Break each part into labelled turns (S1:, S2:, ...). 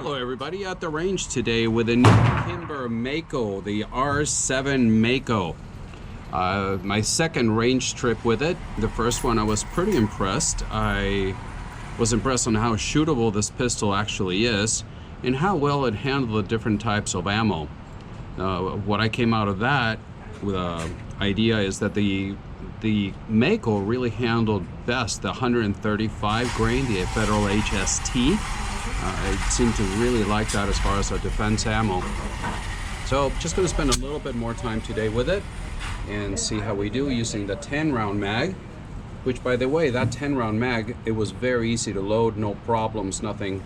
S1: Hello everybody, at the range today with a new Kimber Mako, the R7 Mako. My second range trip with it. The first one I was pretty impressed. I was impressed on how shootable this pistol actually is and how well it handled the different types of ammo. What I came out of that with an idea is that the Mako really handled best the 135 grain, the Federal HST. I seem to really like that as far as our defense ammo. So just going to spend a little bit more time today with it and see how we do using the 10 round mag, which by the way, that 10 round mag, it was very easy to load, no problems, nothing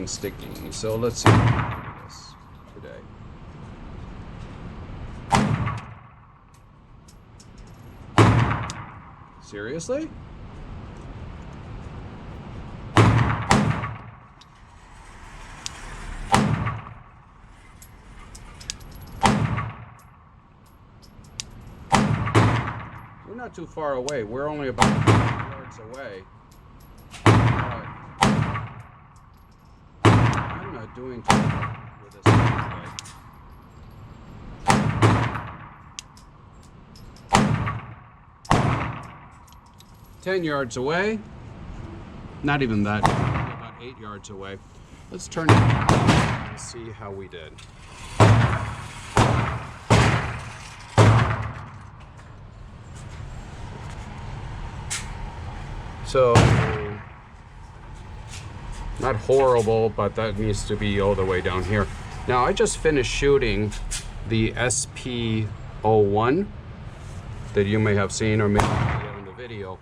S1: sticking. So let's see how we do this today. Seriously? We're not too far away. We're only about 5 yards away. I'm not doing too well with this today. 10 yards away. Not even that. About 8 yards away. Let's turn it and see how we did. So, not horrible, but that needs to be all the way down here. Now, I just finished shooting the SP01 that you may have seen or maybe in the video,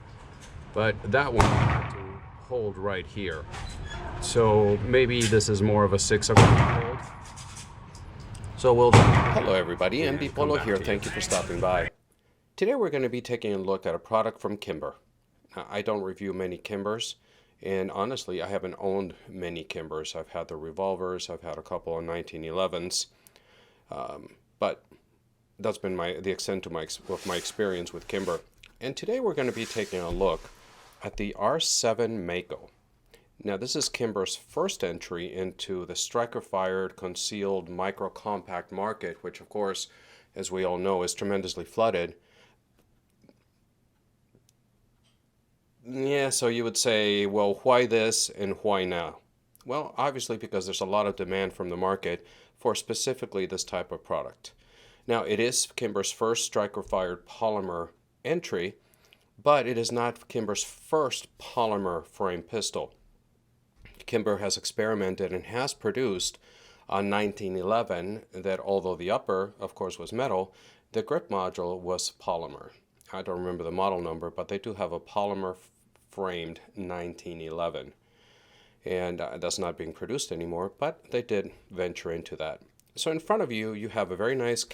S1: but that one had to hold right here. So maybe this is more of a 6 o'clock hold. So we'll... Hello everybody, MB Polo here. Thank you for stopping by. Today we're going to be taking a look at a product from Kimber. Now, I don't review many Kimbers, and honestly, I haven't owned many Kimbers. I've had the revolvers, I've had a couple of 1911s, but that's been the extent of my experience with Kimber. And today we're going to be taking a look at the R7 Mako. Now, this is Kimber's first entry into the striker-fired, concealed, micro-compact market, which, of course, as we all know, is tremendously flooded. Yeah, so you would say, well, why this and why now? Well, obviously because there's a lot of demand from the market for specifically this type of product. Now, it is Kimber's first striker-fired polymer entry, but it is not Kimber's first polymer frame pistol. Kimber has experimented and has produced a 1911 that, although the upper, of course, was metal, the grip module was polymer. I don't remember the model number, but they do have a polymer framed 1911. And that's not being produced anymore, but they did venture into that. So in front of you, you have a very nice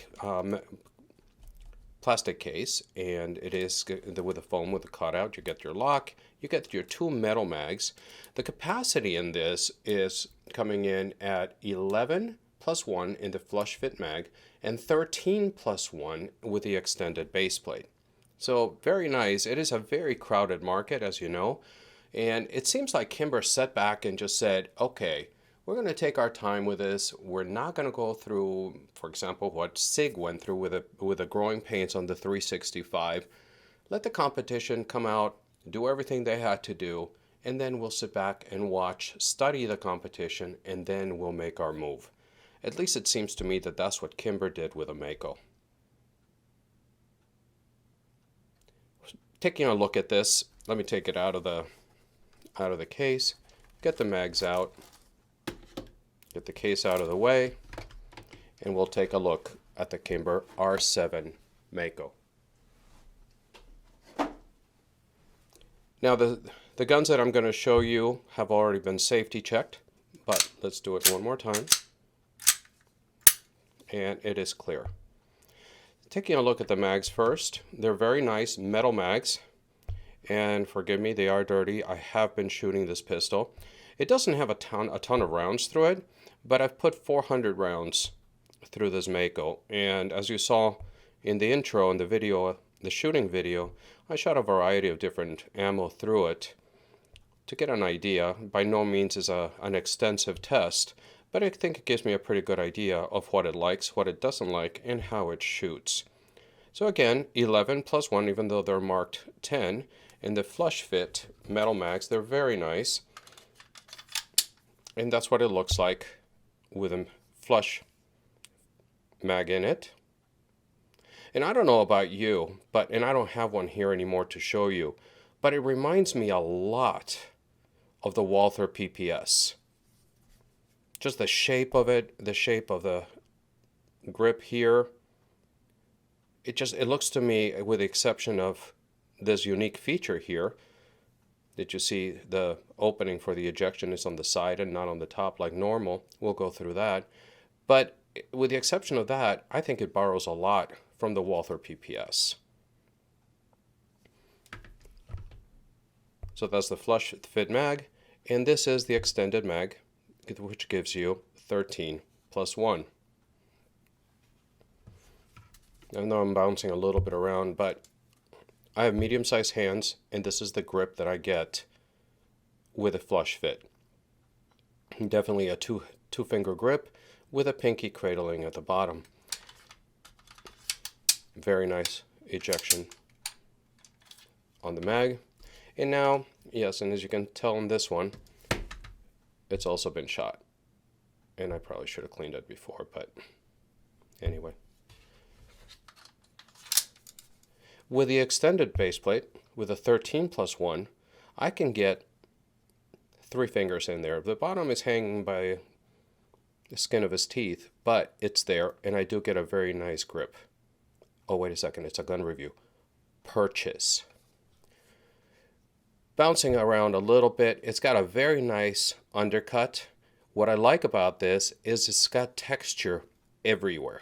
S1: plastic case, and it is with a foam with a cutout. You get your lock, you get your 2 metal mags. The capacity in this is coming in at 11 plus 1 in the flush fit mag, and 13 plus 1 with the extended base plate. So very nice. It is a very crowded market, as you know, and it seems like Kimber sat back and just said, okay, we're going to take our time with this. We're not going to go through, for example, what SIG went through with the growing pains on the 365. Let the competition come out, do everything they had to do, and then we'll sit back and watch, study the competition, and then we'll make our move. At least it seems to me that that's what Kimber did with a Mako. Taking a look at this, let me take it out of the case, get the mags out, get the case out of the way, and we'll take a look at the Kimber R7 Mako. Now the guns that I'm going to show you have already been safety checked, but let's do it one more time, and it is clear. Taking a look at the mags first, they're very nice metal mags, and forgive me, they are dirty. I have been shooting this pistol. It doesn't have a ton of rounds through it, but I've put 400 rounds through this Mako, and as you saw in the intro in the video, the shooting video, I shot a variety of different ammo through it. to get an idea. By no means is an extensive test, but I think it gives me a pretty good idea of what it likes, what it doesn't like, and how it shoots. So again, 11 plus 1, even though they're marked 10, and the flush fit metal mags, they're very nice. And that's what it looks like with a flush mag in it. And I don't know about you, and I don't have one here anymore to show you, but it reminds me a lot of the Walther PPS. Just the shape of it, the shape of the grip here. It looks to me, with the exception of this unique feature here, that you see the opening for the ejection is on the side and not on the top like normal. We'll go through that. But with the exception of that, I think it borrows a lot from the Walther PPS. So that's the flush fit mag, and this is the extended mag, which gives you 13 plus 1. I know I'm bouncing a little bit around, but I have medium-sized hands, and this is the grip that I get with a flush fit. Definitely a two-finger grip with a pinky cradling at the bottom. Very nice ejection on the mag. And now, yes, and as you can tell in this one, it's also been shot. And I probably should have cleaned it before, but anyway. With the extended baseplate, with a 13 plus 1, I can get 3 fingers in there. The bottom is hanging by the skin of his teeth, but it's there, and I do get a very nice grip. Oh, wait a second, it's a gun review. Purchase. Bouncing around a little bit, it's got a very nice undercut. What I like about this is it's got texture everywhere.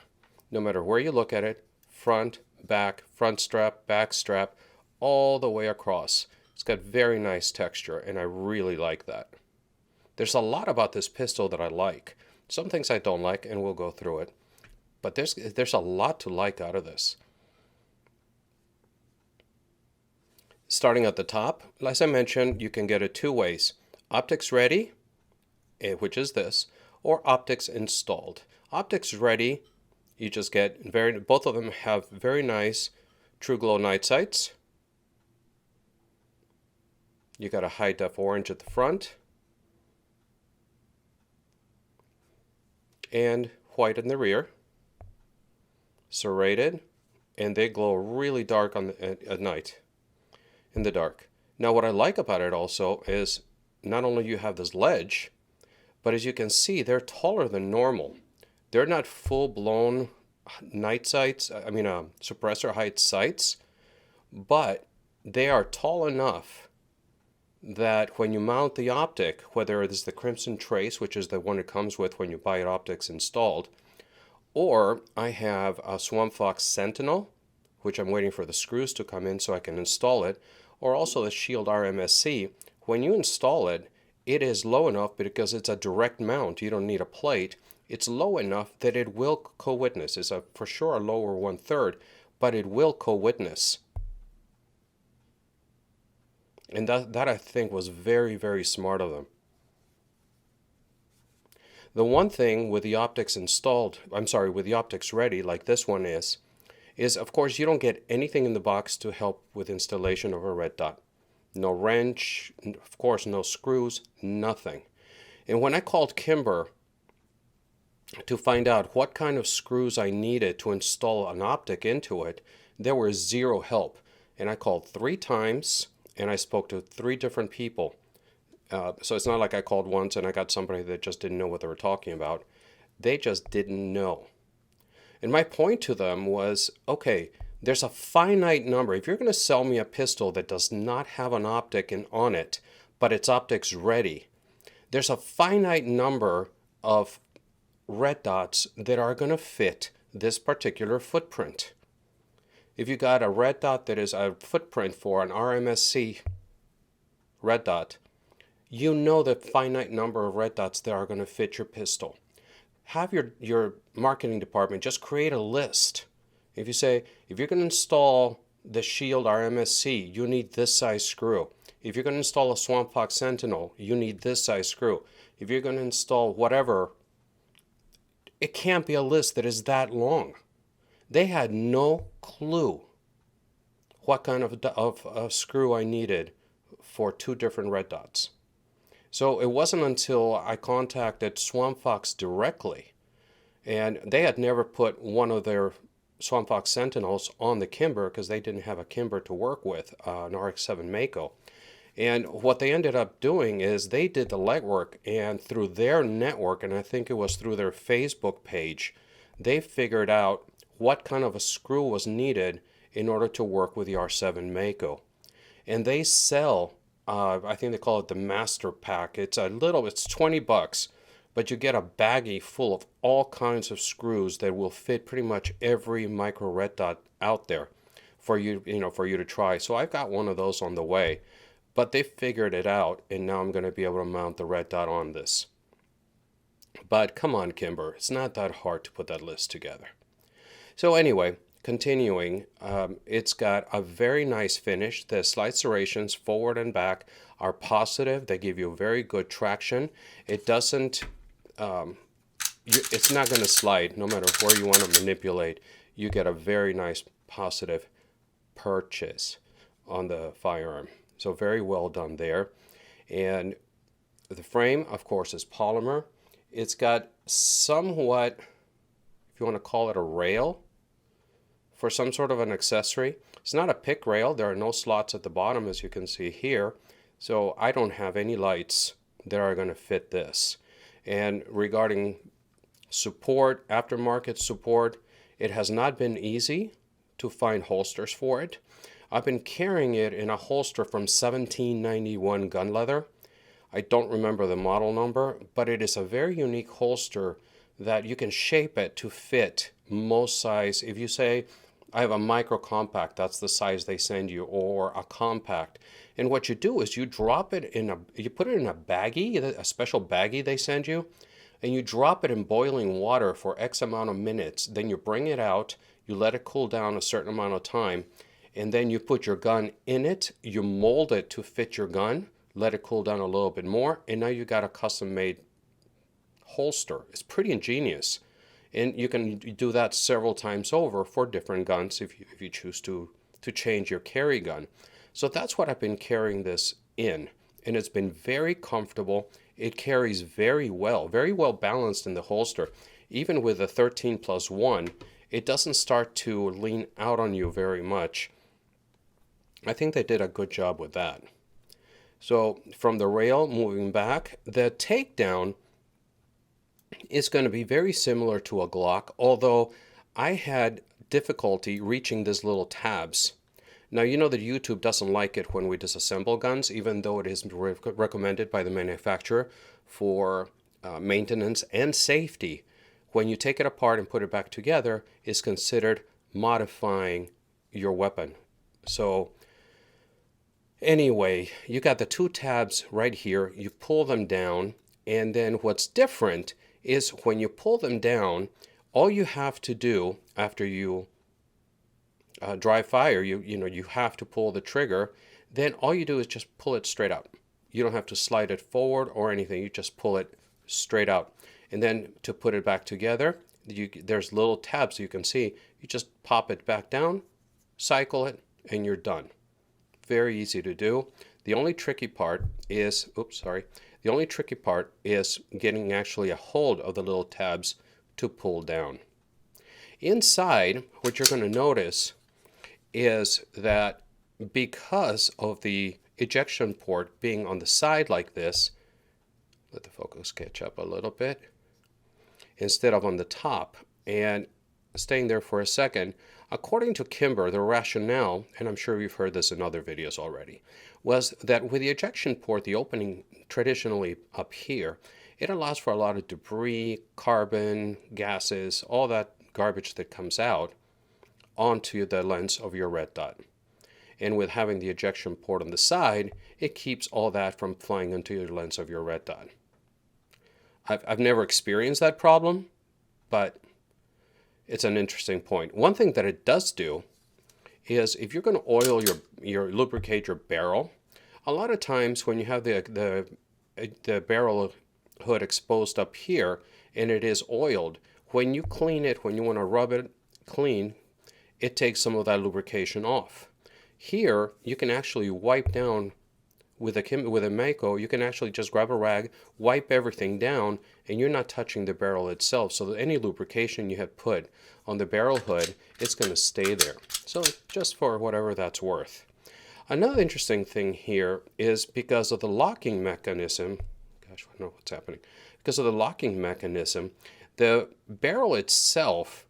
S1: No matter where you look at it, front, back, front strap, back strap, all the way across. It's got very nice texture, and I really like that. There's a lot about this pistol that I like. Some things I don't like, and we'll go through it. But there's a lot to like out of this. Starting at the top, as I mentioned, you can get it 2 ways. Optics ready, which is this, or optics installed. Optics ready, you just get both of them have very nice true glow night sights. You got a high def orange at the front and white in the rear, serrated, and they glow really dark at night, in the dark. Now what I like about it also is not only you have this ledge, but as you can see, they're taller than normal. They're not full-blown night sights, suppressor height sights, but they are tall enough that when you mount the optic, whether it is the Crimson Trace, which is the one it comes with when you buy it optics installed, or I have a Swamp Fox Sentinel, which I'm waiting for the screws to come in so I can install it, or also the Shield RMSC, when you install it, it is low enough because it's a direct mount, you don't need a plate. It's low enough that it will co-witness. It's for sure a lower 1/3, but it will co-witness. And that I think was very, very smart of them. The one thing with the optics installed, with the optics ready, like this one is of course you don't get anything in the box to help with installation of a red dot. No wrench, of course no screws, nothing. And when I called Kimber to find out what kind of screws I needed to install an optic into it, there was zero help. And I called 3 times, and I spoke to 3 different people. So it's not like I called once and I got somebody that just didn't know what they were talking about. They just didn't know. And my point to them was, okay, there's a finite number. If you're going to sell me a pistol that does not have an optic on it, but it's optics ready, there's a finite number of red dots that are going to fit this particular footprint. If you got a red dot that is a footprint for an RMSC red dot, you know the finite number of red dots that are going to fit your pistol. Have your marketing department just create a list. If you say, if you're going to install the Shield RMSC, you need this size screw. If you're going to install a Swamp Fox Sentinel, you need this size screw. If you're going to install whatever, it can't be a list that is that long. They had no clue what kind of screw I needed for 2 different red dots. So it wasn't until I contacted Swamp Fox directly, and they had never put one of their Swamp Fox Sentinels on the Kimber because they didn't have a Kimber to work with, an R7 Mako. And what they ended up doing is they did the legwork, and through their network, and I think it was through their Facebook page, they figured out what kind of a screw was needed in order to work with the R7 Mako. And they sell, I think they call it the Master Pack. It's it's 20 bucks, but you get a baggie full of all kinds of screws that will fit pretty much every micro red dot out there for you, for you to try. So I've got one of those on the way, but they figured it out, and now I'm going to be able to mount the red dot on this. But come on, Kimber, it's not that hard to put that list together. So anyway, continuing, it's got a very nice finish. The slide serrations forward and back are positive. They give you very good traction. It doesn't, it's not going to slide no matter where you want to manipulate. You get a very nice positive purchase on the firearm. So very well done there. And the frame, of course, is polymer. It's got somewhat, if you want to call it a rail, for some sort of an accessory. It's not a pick rail. There are no slots at the bottom, as you can see here. So I don't have any lights that are going to fit this. And regarding support, aftermarket support, it has not been easy to find holsters for it. I've been carrying it in a holster from 1791 gun leather. I don't remember the model number, but it is a very unique holster that you can shape it to fit most size. If you say, I have a micro compact, that's the size they send you, or a compact. And what you do is you drop it you put it in a baggie, a special baggie they send you, and you drop it in boiling water for X amount of minutes. Then you bring it out, you let it cool down a certain amount of time, and then you put your gun in it, you mold it to fit your gun, let it cool down a little bit more, and now you got a custom-made holster. It's pretty ingenious. And you can do that several times over for different guns if you choose to change your carry gun. So that's what I've been carrying this in, and it's been very comfortable. It carries very well balanced in the holster. Even with the 13+1, it doesn't start to lean out on you very much. I think they did a good job with that. So from the rail moving back, the takedown is going to be very similar to a Glock, although I had difficulty reaching these little tabs. Now, you know that YouTube doesn't like it when we disassemble guns, even though it is recommended by the manufacturer for maintenance and safety. When you take it apart and put it back together, it's considered modifying your weapon. So anyway, you got the 2 tabs right here. You pull them down, and then what's different is when you pull them down, all you have to do after you dry fire, you have to pull the trigger. Then all you do is just pull it straight out. You don't have to slide it forward or anything. You just pull it straight out. And then to put it back together, there's little tabs you can see. You just pop it back down, cycle it, and you're done. Very easy to do. The only tricky part is, the only tricky part is getting actually a hold of the little tabs to pull down. Inside, what you're going to notice is that because of the ejection port being on the side like this, let the focus catch up a little bit, instead of on the top, and staying there for a second, according to Kimber, the rationale, and I'm sure you've heard this in other videos already, was that with the ejection port, the opening traditionally up here, it allows for a lot of debris, carbon, gases, all that garbage that comes out onto the lens of your red dot. And with having the ejection port on the side, it keeps all that from flying into your lens of your red dot. I've never experienced that problem, but it's an interesting point. One thing that it does do is if you're going to oil lubricate your barrel, A lot of times when you have the barrel hood exposed up here and it is oiled, when you clean it, when you want to rub it clean, it takes some of that lubrication off. Here, you can actually wipe down with a Mako. You can actually just grab a rag, wipe everything down, and you're not touching the barrel itself. So that any lubrication you have put on the barrel hood, it's going to stay there. So just for whatever that's worth. Another interesting thing here is because of the locking mechanism. Gosh, I don't know what's happening. Because of the locking mechanism, the barrel itself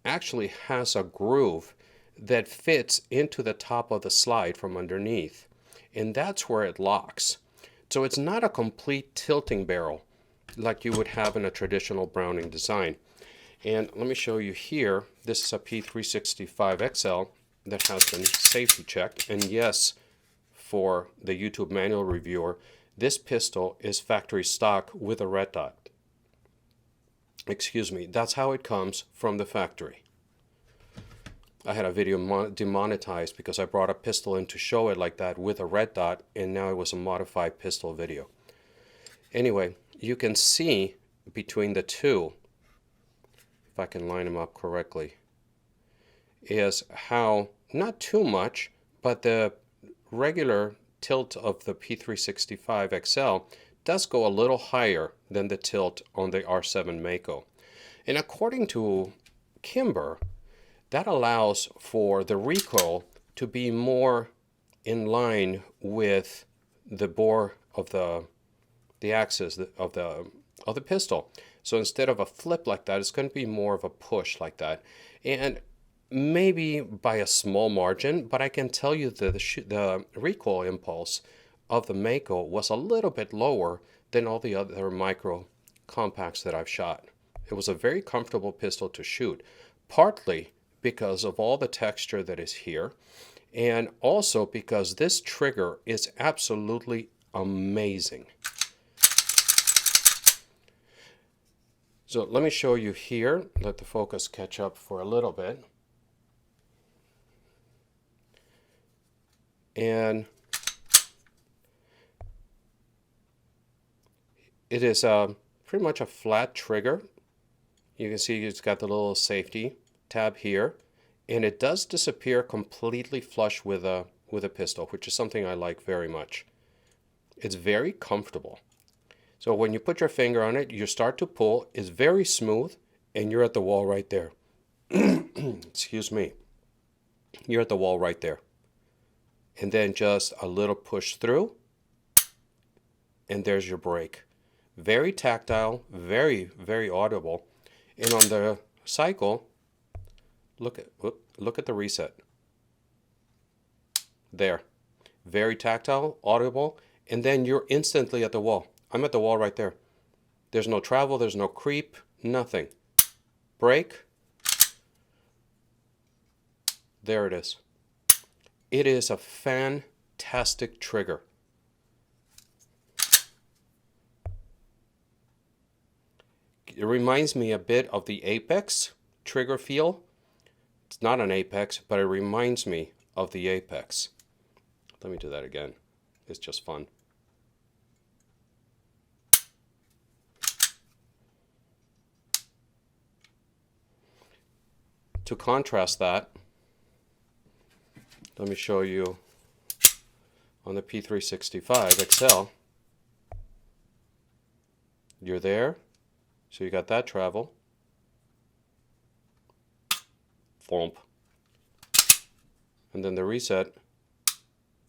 S1: actually has a groove that fits into the top of the slide from underneath, and that's where it locks. So it's not a complete tilting barrel like you would have in a traditional Browning design. And let me show you here. This is a P365 XL that has been safety checked, and yes, for the YouTube manual reviewer, this pistol is factory stock with a red dot. Excuse me, that's how it comes from the factory. I had a video demonetized because I brought a pistol in to show it like that with a red dot, and now it was a modified pistol video. Anyway, you can see between the two, if I can line them up correctly, is how, not too much, but the regular tilt of the P365 XL does go a little higher than the tilt on the R7 Mako. And according to Kimber, that allows for the recoil to be more in line with the bore of the axis of the pistol. So instead of a flip like that, it's going to be more of a push like that. And maybe by a small margin, but I can tell you that the recoil impulse of the Mako was a little bit lower than all the other micro compacts that I've shot. It was a very comfortable pistol to shoot, partly because of all the texture that is here, and also because this trigger is absolutely amazing. So let me show you here, let the focus catch up for a little bit. And it is pretty much a flat trigger. You can see it's got the little safety tab here, and it does disappear completely flush with a pistol, which is something I like very much. It's very comfortable. So when you put your finger on it, you start to pull, it's very smooth, and you're at the wall right there. Excuse me. You're at the wall right there. And then just a little push through, and there's your break. Very tactile, very, very audible. And on the cycle, look at the reset. There. Very tactile, audible, and then you're instantly at the wall. I'm at the wall right there. There's no travel, there's no creep, nothing. Break. There it is. It is a fantastic trigger. It reminds me a bit of the Apex trigger feel. It's not an Apex, but it reminds me of the Apex. Let me do that again. It's just fun. To contrast that, let me show you on the P365 XL. You're there, so you got that travel. Thump. And then the reset.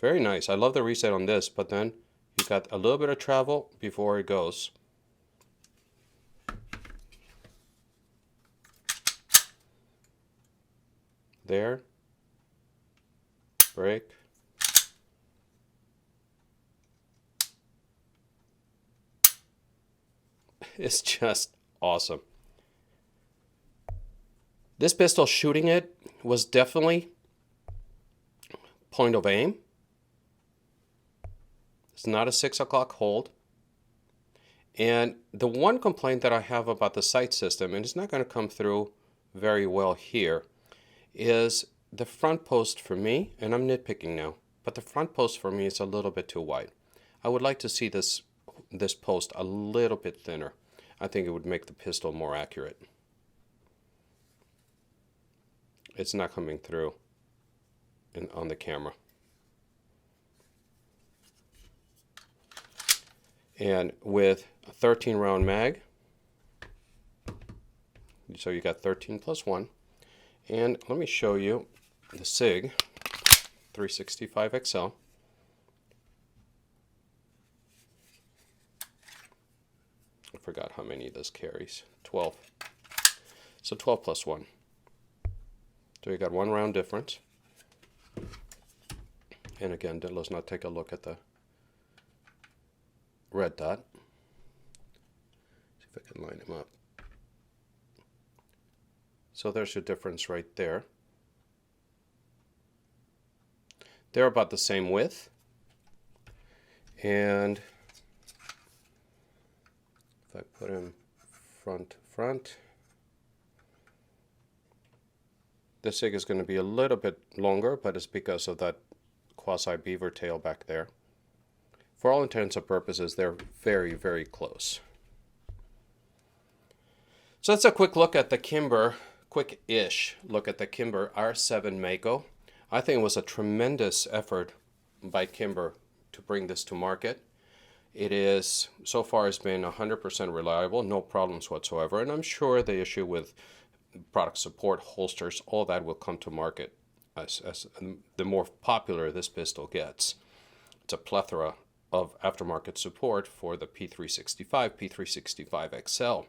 S1: Very nice. I love the reset on this, but then you got a little bit of travel before it goes. There. Break. It's just awesome. This pistol, shooting it was definitely point of aim. It's not a 6 o'clock hold. And the one complaint that I have about the sight system, and it's not going to come through very well here, is the front post for me, and I'm nitpicking now, but the front post for me is a little bit too wide. I would like to see this post a little bit thinner. I think it would make the pistol more accurate. It's not coming through on the camera. And with a 13 round mag, so you got 13 plus 1. And let me show you the SIG 365 XL. I forgot how many this carries. 12. So 12 plus 1. So you got 1 round difference. And again, let's not take a look at the red dot. See if I can line them up. So there's your difference right there. They're about the same width. And if I put them front to front, the SIG is going to be a little bit longer, but it's because of that quasi beaver tail back there. For all intents and purposes, they're very, very close. So that's a quick look at the Kimber, quick-ish look at the Kimber R7 Mako. I think it was a tremendous effort by Kimber to bring this to market. It is, so far, has been 100% reliable, no problems whatsoever, and I'm sure the issue with product support, holsters, all that will come to market as the more popular this pistol gets. It's a plethora of aftermarket support for the P365, P365 XL.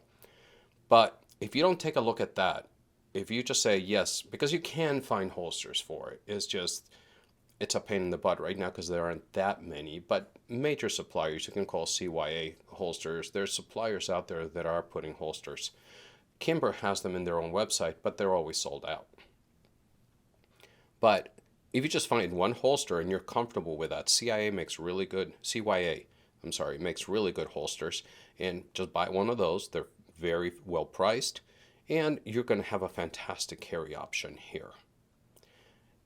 S1: But if you don't take a look at that, if you just say yes, because you can find holsters for it, it's a pain in the butt right now because there aren't that many, but major suppliers, you can call CYA holsters. There's suppliers out there that are putting holsters. Kimber has them in their own website, but they're always sold out. But if you just find one holster and you're comfortable with that, CYA makes really good holsters, and just buy one of those. They're very well priced, and you're going to have a fantastic carry option here.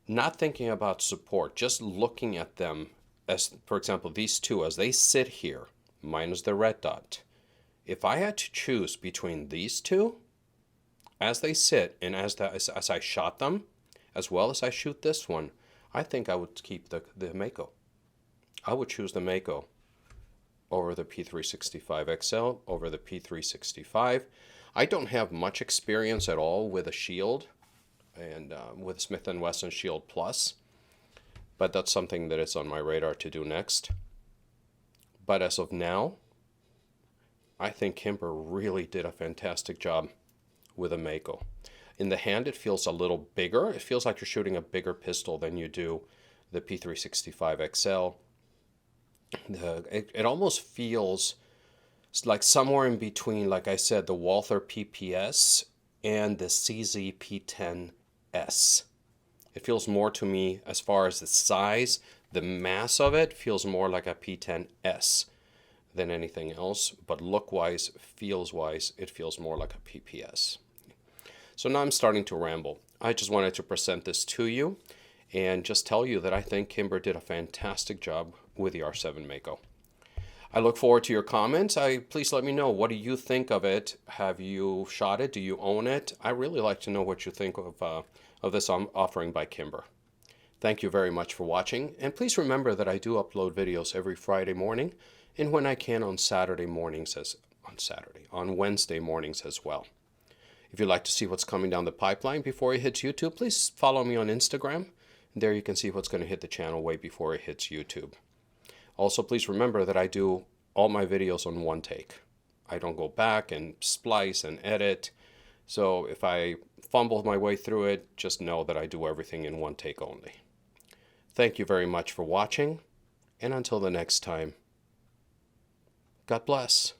S1: Not thinking about support, just looking at them as, for example, these two as they sit here, minus the red dot. If I had to choose between these two, as they sit and as I shot them, as well as I shoot this one, I think I would keep the Mako. I would choose the Mako over the P365 XL, over the P365. I don't have much experience at all with a Shield and with Smith & Wesson Shield Plus, but that's something that is on my radar to do next. But as of now, I think Kimber really did a fantastic job with a Mako. In the hand, it feels a little bigger. It feels like you're shooting a bigger pistol than you do the P365 XL. It almost feels like somewhere in between, like I said, the Walther PPS and the CZ P10S. It feels more to me, as far as the size, the mass of it feels more like a P10S than anything else, but look-wise, feels-wise, it feels more like a PPS. So now I'm starting to ramble. I just wanted to present this to you and just tell you that I think Kimber did a fantastic job with the R7 Mako. I look forward to your comments. Please let me know, what do you think of it? Have you shot it? Do you own it? I really like to know what you think of this offering by Kimber. Thank you very much for watching, and please remember that I do upload videos every Friday morning, and when I can on Wednesday mornings as well. If you'd like to see what's coming down the pipeline before it hits YouTube, please follow me on Instagram. There you can see what's going to hit the channel way before it hits YouTube. Also, please remember that I do all my videos on one take. I don't go back and splice and edit. So if I fumble my way through it, just know that I do everything in one take only. Thank you very much for watching, and until the next time, God bless.